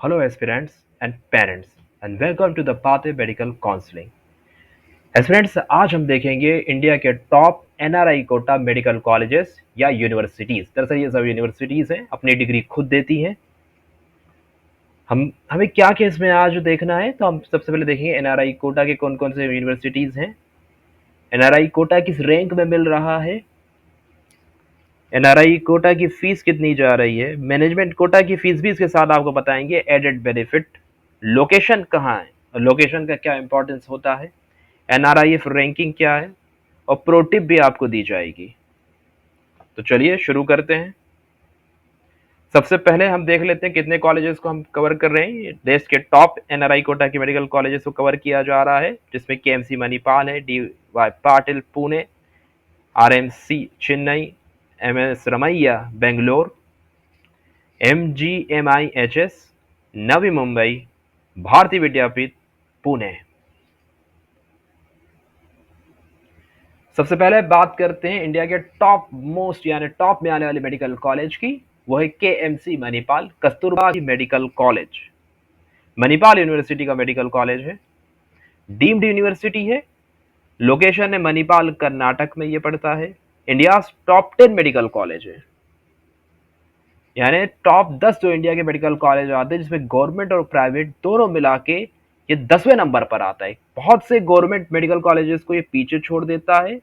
Hello, aspirants and parents, and welcome to the Pathway Medical Counseling. Aspirants, आज हम देखेंगे India के top NRI quota medical colleges या universities. दरअसल ये सब यूनिवर्सिटीज हैं, अपनी डिग्री खुद देती हैं। हमें क्या केस में आज देखना है, तो हम सबसे पहले देखेंगे एनआरआई कोटा के कौन कौन से यूनिवर्सिटीज हैं, एनआरआई कोटा किस रैंक में मिल रहा है, एनआरआई कोटा की फीस कितनी जा रही है, मैनेजमेंट कोटा की फीस भी इसके साथ आपको बताएंगे, एडेड बेनिफिट, लोकेशन कहाँ है और लोकेशन का क्या इंपॉर्टेंस होता है, एनआरआईएफ रैंकिंग क्या है और प्रो टिप भी आपको दी जाएगी। तो चलिए शुरू करते हैं। सबसे पहले हम देख लेते हैं कितने कॉलेजेस को हम कवर कर रहे हैं। देश के टॉप एनआरआई कोटा के मेडिकल कॉलेजेस को कवर किया जा रहा है, जिसमें केएमसी मणिपाल है, DY Patil Pune, RMC Chennai, MS Ramaiah Bangalore, MGMIHS Navi Mumbai, Bharati Vidyapeeth Pune. सबसे पहले बात करते हैं इंडिया के टॉप मोस्ट यानी टॉप में आने वाले मेडिकल कॉलेज की। वो है KMC Manipal, Kasturba medical college. Manipal university का मेडिकल कॉलेज है, डीम्ड यूनिवर्सिटी है, लोकेशन है मणिपाल कर्नाटक में ये पड़ता है। इंडिया टॉप 10 मेडिकल कॉलेज है, यानी टॉप 10 जो इंडिया के मेडिकल कॉलेज आते हैं, जिसमें गवर्नमेंट और प्राइवेट दोनों मिला के ये 10वें नंबर पर आता है। बहुत से गवर्नमेंट मेडिकल कॉलेजेस को ये पीछे छोड़ देता है।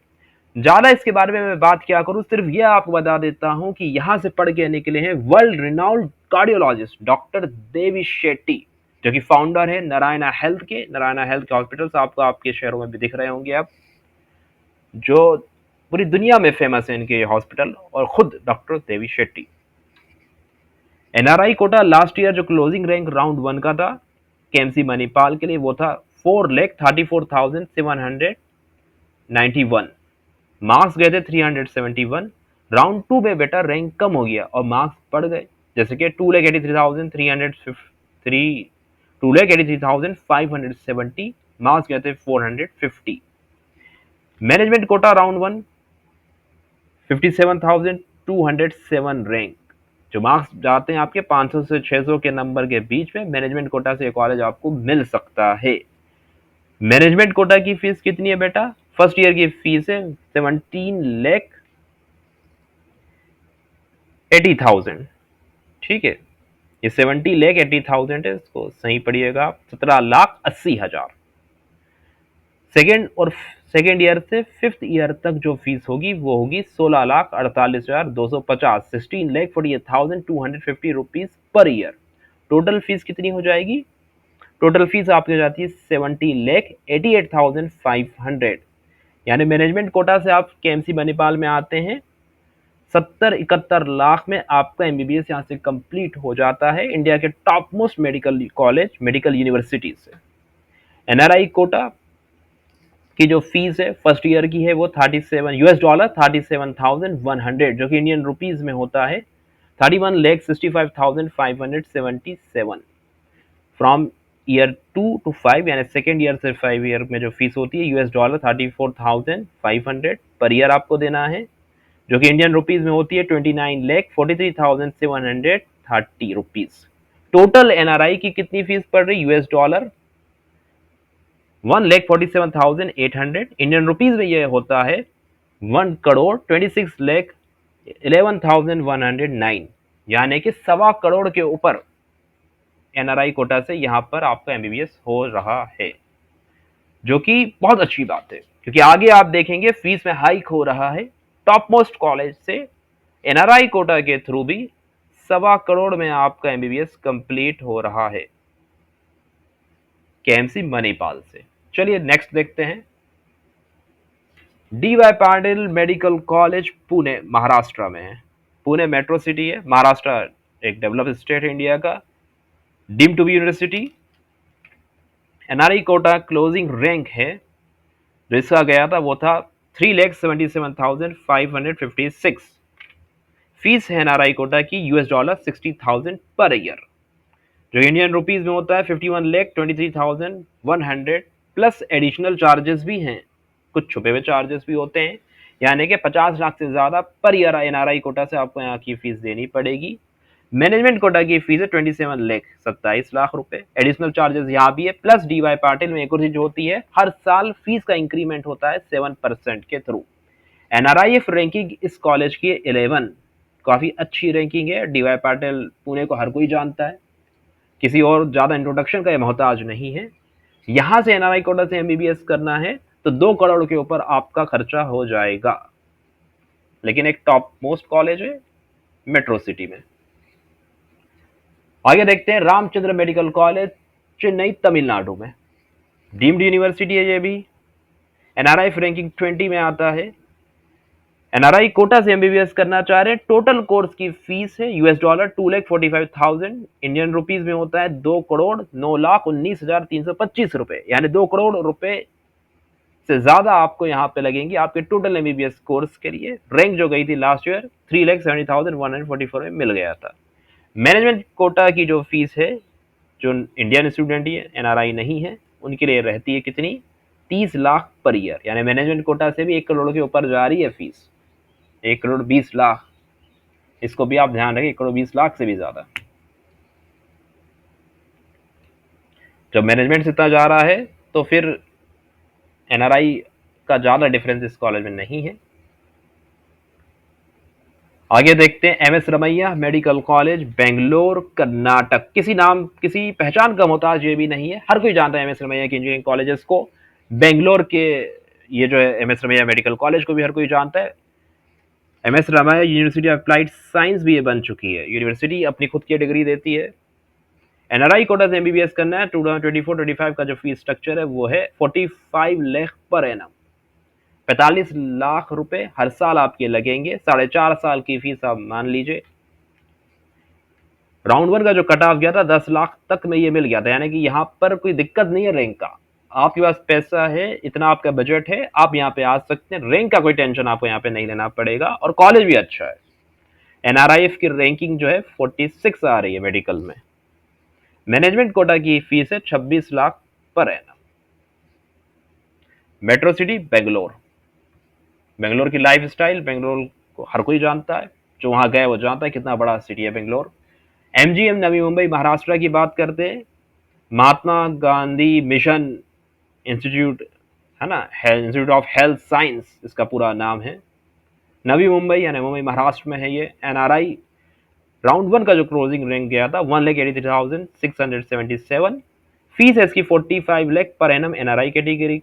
ज्यादा इसके बारे में मैं बात क्या करूं, सिर्फ ये आपको बता देता हूं कि यहां से पढ़ के निकले हैं world renowned cardiologist doctor Devi Shetty, जो कि फाउंडर है नारायणा हेल्थ के। नारायणा हेल्थ के हॉस्पिटल्स आपको आपके शहरों में भी दिख रहे होंगे अब, जो पूरी दुनिया में फेमस है इनके हॉस्पिटल, और खुद doctor Devi Shetty. NRI quota last year जो क्लोजिंग रैंक राउंड 1 का था केएमसी मणिपाल के लिए, वो था 4,34,791। मार्क्स गए थे 371। राउंड 2 में बेटा रैंक कम हो गया और मार्क्स बढ़ गए, जैसे कि 2,83,570, मार्क्स गए थे 450। मैनेजमेंट कोटा राउंड 1 57,207 रैंक, जो मार्क्स जाते हैं आपके 500 से 600 के नंबर के बीच में, मैनेजमेंट कोटा से कॉलेज आपको मिल सकता है। मैनेजमेंट कोटा की फीस कितनी है बेटा? फर्स्ट ईयर की फीस है 17,80,000। ठीक है, ये 70,80,000 है, इसको सही पढ़िएगा आप, 17,80,000। सेकेंड ईयर से फिफ्थ ईयर तक जो फीस होगी वो होगी 16,48,250, 16,48,250 rupees per year. Total fees कितनी हो जाएगी? टोटल फीस आपकी हो जाती है 70,88,500। यानी मैनेजमेंट कोटा से आप केएमसी मणिपाल में आते हैं, 70-71 लाख में आपका एमबीबीएस यहाँ से कंप्लीट हो जाता है, इंडिया के top most medical college medical universities से। एनआरआई कोटा की जो फीस है फर्स्ट ईयर की है वो $37, 37,100, जो कि इंडियन रुपीज में होता है 31,65,577। फ्रॉम ईयर 2 to 5 यानी सेकेंड ईयर से 5 ईयर में जो फीस होती है $, 34,500 पर ईयर आपको देना है, जो कि इंडियन रुपीज में होती है 29,43,730 रुपीज। टोटल एनआरआई की कितनी फीस पड़ रही? $, 1,47,800। इंडियन रुपीज में ये होता है 1,26,11,109, यानी कि 1.25 करोड़ के ऊपर एनआरआई कोटा से यहाँ पर आपका एमबीबीएस हो रहा है, जो कि बहुत अच्छी बात है, क्योंकि आगे आप देखेंगे फीस में हाइक हो रहा है। टॉप मोस्ट कॉलेज से एनआरआई कोटा के थ्रू भी 1.25 करोड़ में आपका एमबीबीएस कंप्लीट हो रहा है केएमसी मणिपाल से। चलिए नेक्स्ट देखते हैं। DY Patil medical college Pune Maharashtra में है। पुणे मेट्रो सिटी है, महाराष्ट्र एक डेवलप्ड स्टेट है इंडिया का। Deemed to be university. NRI quota closing rank है जो इसका गया था वो था 3,77,556। फीस है एनआरआई कोटा की $, 60,000 पर ईयर, जो इंडियन रुपीज में होता है 51,23,100, प्लस एडिशनल चार्जेस भी हैं, कुछ छुपे हुए चार्जेस भी होते हैं, यानी कि 50 लाख से ज्यादा पर ईयर एनआरआई कोटा से आपको यहाँ की फीस देनी पड़ेगी। मैनेजमेंट कोटा की फीस है 27 लाख रुपए। एडिशनल चार्जेस यहाँ भी है, प्लस डीवाई पाटिल में एक और चीज होती है, हर साल फीस का इंक्रीमेंट होता है 7% के थ्रू। एनआरआईएफ रैंकिंग इस कॉलेज की 11, काफी अच्छी रैंकिंग है। डीवाई पाटिल पुणे को हर कोई जानता है, किसी और ज्यादा इंट्रोडक्शन का ये मोहताज नहीं है। यहां से एनआरआई कोटा से एमबीबीएस करना है तो 2 करोड़ के ऊपर आपका खर्चा हो जाएगा, लेकिन एक टॉप मोस्ट कॉलेज है मेट्रो सिटी में। आगे देखते हैं रामचंद्र मेडिकल कॉलेज, चेन्नई तमिलनाडु में। डीम्ड यूनिवर्सिटी है ये भी। एनआरआई रैंकिंग 20 में आता है। एनआरआई कोटा से एमबीबीएस करना चाह रहे हैं। टोटल कोर्स की फीस है $2 2,45,000, इंडियन रुपीज में होता है 2,09,19,325 रुपए, यानी 2 करोड़ रुपए से ज्यादा आपको यहाँ पे लगेंगे आपके टोटल एमबीबीएस कोर्स के लिए। रैंक जो गई थी लास्ट ईयर 3,70,144 में मिल गया था। मैनेजमेंट कोटा की जो फीस है, जो इंडियन स्टूडेंट ही है, एनआरआई नहीं है, उनके लिए रहती है कितनी, 30 लाख पर ईयर, यानी मैनेजमेंट कोटा से भी 1 करोड़ के ऊपर जा रही है फीस, 1,20,00,000। इसको भी आप ध्यान रखें, 1,20,00,000 से भी ज्यादा। जब मैनेजमेंट से इतना जा रहा है तो फिर एनआरआई का ज्यादा डिफरेंस इस कॉलेज में नहीं है। आगे देखते हैं MS Ramaiah medical college, Bangalore Karnataka. किसी पहचान का मोहताज ये भी नहीं है, हर कोई जानता है एमएस रमैया की इंजीनियरिंग कॉलेजेस को। बेंगलोर के ये जो है एमएस रमैया मेडिकल कॉलेज को भी हर कोई जानता है। MS Ramaiah university of applied science भी ये बन चुकी है। यूनिवर्सिटी अपनी खुद की डिग्री देती है। एनआरआई कोटा से एमबीबीएस करना है, 2024-25 का जो फीस स्ट्रक्चर है वो है 45 लाख पर एनम, 45 लाख रुपए हर साल आपके लगेंगे। 4.5 साल की फीस आप मान लीजिए। राउंड 1 का जो कट ऑफ गया था 10 लाख तक में ये मिल गया था, यानी कि यहाँ पर कोई दिक्कत नहीं है रैंक का। आपके पास पैसा है, इतना आपका बजट है, आप यहाँ पे आ सकते हैं। रैंक का कोई टेंशन आपको यहाँ पे नहीं लेना पड़ेगा, और कॉलेज भी अच्छा है। एनआरआईएफ की रैंकिंग जो है 46 आ रही है मेडिकल में। मैनेजमेंट कोटा की फीस है 26 lakh per annum. Metro city Bangalore. Bangalore की लाइफ स्टाइल, बेंगलोर को हर कोई जानता है, जो वहां गए वो जानता है कितना बड़ा सिटी है बेंगलोर। एमजीएम नवी मुंबई महाराष्ट्र की बात करते हैं। महात्मा गांधी मिशन इंस्टीट्यूट है ना, इंस्टीट्यूट ऑफ हेल्थ साइंस इसका पूरा नाम है। नवी मुंबई यानी मुंबई महाराष्ट्र में है ये। एनआरआई राउंड 1 का जो क्लोजिंग रैंक गया था 1,83,677। फीस है इसकी 45 lakh per annum NRI category.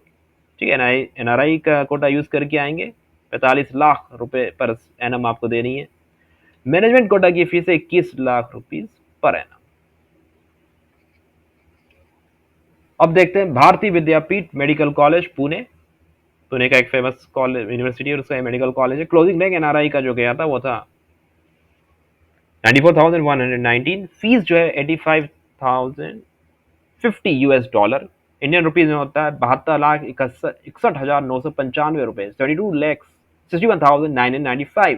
ठीक है, एनआरआई का कोटा यूज करके आएंगे, 45 लाख रुपए पर एनम आपको देनी है। मैनेजमेंट कोटा की फीस है 21 लाख रुपीज पर एनम। अब देखते हैं भारतीय विद्यापीठ मेडिकल कॉलेज पुणे। पुणे का एक फेमस कॉलेज यूनिवर्सिटी और उसका मेडिकल कॉलेज है। क्लोजिंग रैंक एनआरआई का जो गया था वो था 94,119। फीस जो है 85,050 US डॉलर, इंडियन रुपीज में होता है 72,61,995 रुपए, 72,61,995,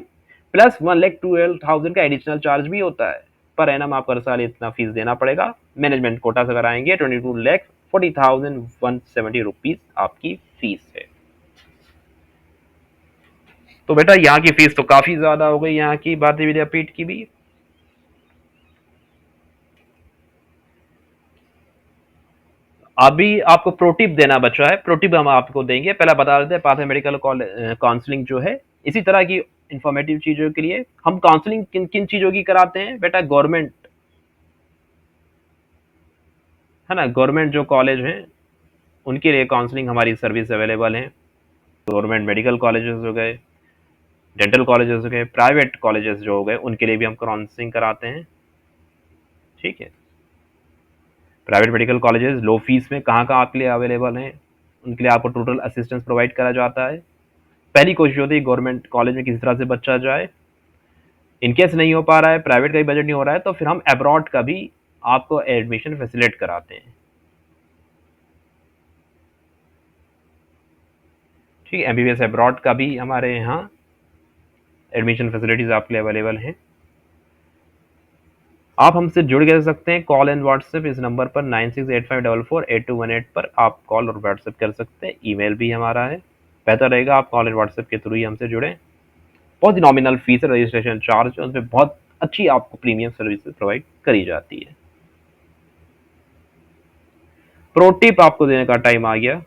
प्लस 1,12,000 का एडिशनल चार्ज भी होता है। पर एनम आपको हर साल इतना फीस देना पड़ेगा। मैनेजमेंट कोटा से अगर आएंगे 22,40,170 रुपीज आपकी फीस है। तो बेटा यहाँ की फीस तो काफी ज्यादा हो गई, यहाँ की भारतीय विद्यापीठ की भी। अभी आपको प्रोटिप देना बचा है, प्रोटिप हम आपको देंगे। पहले बता देते हैं पाथवे मेडिकल काउंसलिंग जो है इसी तरह की इंफॉर्मेटिव चीजों के लिए। हम काउंसलिंग किन किन चीजों की कराते हैं बेटा, गवर्नमेंट है ना, गवर्नमेंट जो कॉलेज हैं उनके लिए काउंसलिंग हमारी सर्विस अवेलेबल है। गवर्नमेंट मेडिकल कॉलेजेस हो गए, डेंटल कॉलेजेस हो गए, प्राइवेट कॉलेजेस जो हो गए, उनके लिए भी हम काउंसलिंग कराते हैं। ठीक है, प्राइवेट मेडिकल कॉलेजेस लो फीस में कहाँ कहाँ आपके लिए अवेलेबल हैं, उनके लिए आपको टोटल असिस्टेंस प्रोवाइड करा जाता है। पहली कोशिश होती है गवर्नमेंट कॉलेज में किसी तरह से बच्चा जाए। इनकेस नहीं हो पा रहा है, प्राइवेट का भी बजट नहीं हो रहा है, तो फिर हम अब्रॉड का भी आपको एडमिशन फैसिलिटेट कराते हैं। ठीक है, एमबीबीएस अब्रॉड का भी हमारे यहाँ एडमिशन फैसिलिटीज आपके लिए अवेलेबल हैं। आप हमसे जुड़ कर सकते हैं कॉल एंड व्हाट्सएप इस नंबर पर 9685448218 पर आप कॉल और व्हाट्सएप कर सकते हैं। ईमेल भी हमारा है, बेहतर रहेगा आप कॉल एंड व्हाट्सएप के थ्रू ही हमसे जुड़ें। बहुत ही नॉमिनल फीस है, रजिस्ट्रेशन चार्ज है उसमें बहुत अच्छी आपको प्रीमियम सर्विसेज प्रोवाइड करी जाती है। प्रो टिप आपको देने का टाइम आ गया।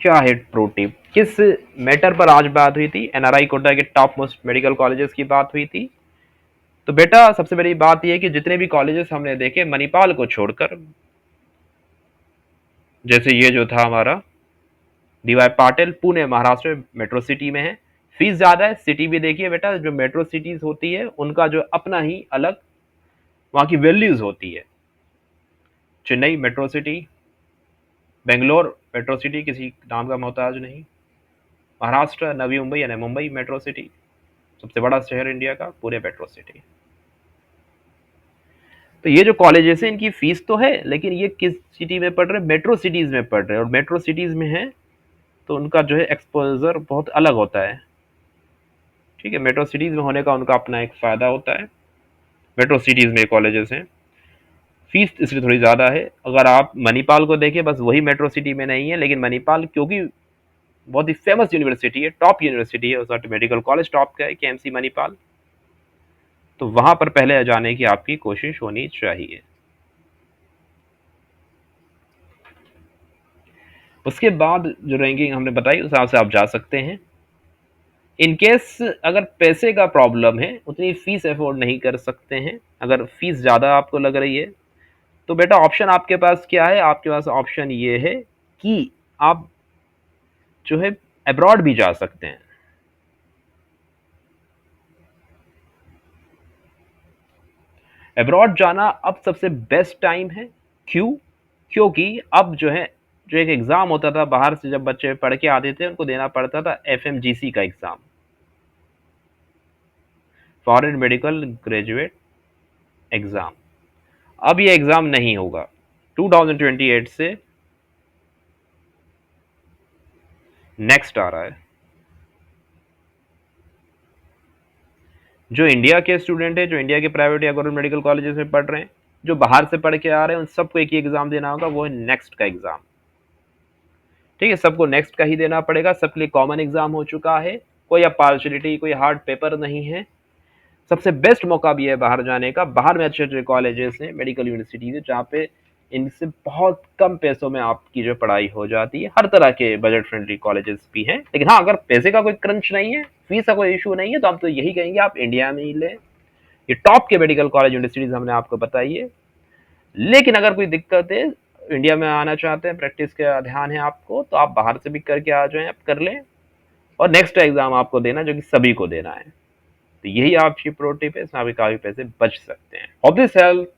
क्या है प्रो टिप? किस मैटर पर आज बात हुई थी? एनआरआई कोटा के टॉप मोस्ट मेडिकल कॉलेजेस की बात हुई थी। तो बेटा सबसे बड़ी बात यह है कि जितने भी कॉलेजेस हमने देखे मणिपाल को छोड़कर, जैसे ये जो था हमारा डीवाई पाटिल, पुणे महाराष्ट्र में मेट्रो सिटी में है, फीस ज्यादा है। सिटी भी देखिए बेटा, जो मेट्रो सिटीज होती है उनका जो अपना ही अलग वहां की वैल्यूज होती है। Chennai metro city, Bangalore metro city किसी नाम का मोहताज नहीं, महाराष्ट्र नवी मुंबई यानी मुंबई मेट्रो सिटी, सबसे बड़ा शहर इंडिया का, पूरे मेट्रो सिटी। तो ये जो कॉलेजेस है इनकी फीस तो है, लेकिन ये किस सिटी में पढ़ रहे हैं? मेट्रो सिटीज में पढ़ रहे हैं, और मेट्रो सिटीज में है तो उनका जो है एक्सपोजर बहुत अलग होता है। ठीक है, मेट्रो सिटीज में होने का उनका अपना एक फायदा होता है। मेट्रो सिटीज में कॉलेजेस हैं, फीस इसलिए थोड़ी ज़्यादा है। अगर आप मणिपाल को देखें, बस वही मेट्रो सिटी में नहीं है, लेकिन मणिपाल क्योंकि बहुत ही फेमस यूनिवर्सिटी है, टॉप यूनिवर्सिटी है, उसका मेडिकल कॉलेज टॉप का है, केएमसी मणिपाल, तो वहां पर पहले जाने की आपकी कोशिश होनी चाहिए। उसके बाद जो रैंकिंग हमने बताई उस हिसाब से आप जा सकते हैं। इनकेस अगर पैसे का प्रॉब्लम है, उतनी फीस अफोर्ड नहीं कर सकते हैं, अगर फीस ज़्यादा आपको लग रही है, तो बेटा ऑप्शन आपके पास क्या है? आपके पास ऑप्शन ये है कि आप जो है अब्रॉड भी जा सकते हैं। अब्रॉड जाना अब सबसे बेस्ट टाइम है। क्यों? क्योंकि अब जो है, जो एक एग्ज़ाम होता था बाहर से, जब बच्चे पढ़ के आते थे उनको देना पड़ता था एफएमजीसी का exam, foreign medical graduate exam. अब ये एग्ज़ाम नहीं होगा 2028 से, नेक्स्ट आ रहा है। जो इंडिया के स्टूडेंट है, जो इंडिया के प्राइवेट या गवर्नमेंट मेडिकल कॉलेजेस में पढ़ रहे हैं, जो बाहर से पढ़ के आ रहे हैं, उन सबको एक ही एग्ज़ाम देना होगा, वो है नेक्स्ट का एग्ज़ाम। ठीक है, सबको नेक्स्ट का ही देना पड़ेगा, सबके लिए कॉमन एग्ज़ाम हो चुका है, कोई अब पार्शलिटी, कोई हार्ड पेपर नहीं है। सबसे बेस्ट मौका भी है बाहर जाने का। बाहर में अच्छे अच्छे कॉलेजेस हैं, मेडिकल यूनिवर्सिटीज़ है, जहाँ पे इनसे बहुत कम पैसों में आपकी जो पढ़ाई हो जाती है। हर तरह के बजट फ्रेंडली कॉलेजेस भी हैं, लेकिन हाँ, अगर पैसे का कोई क्रंच नहीं है, फीस का कोई इशू नहीं है, तो हम तो यही कहेंगे आप इंडिया में ही लें। ये टॉप के मेडिकल कॉलेज यूनिवर्सिटीज़ हमने आपको बताई है। लेकिन अगर कोई दिक्कत है, इंडिया में आना चाहते हैं, प्रैक्टिस का ध्यान है आपको, तो आप बाहर से भी करके आ जाएं, आप कर लें, और नेक्स्ट एग्ज़ाम आपको देना, जो कि सभी को देना है। तो यही आपकी प्रो टिप है, इसमें आपके काफ़ी पैसे बच सकते हैं। Hope this help.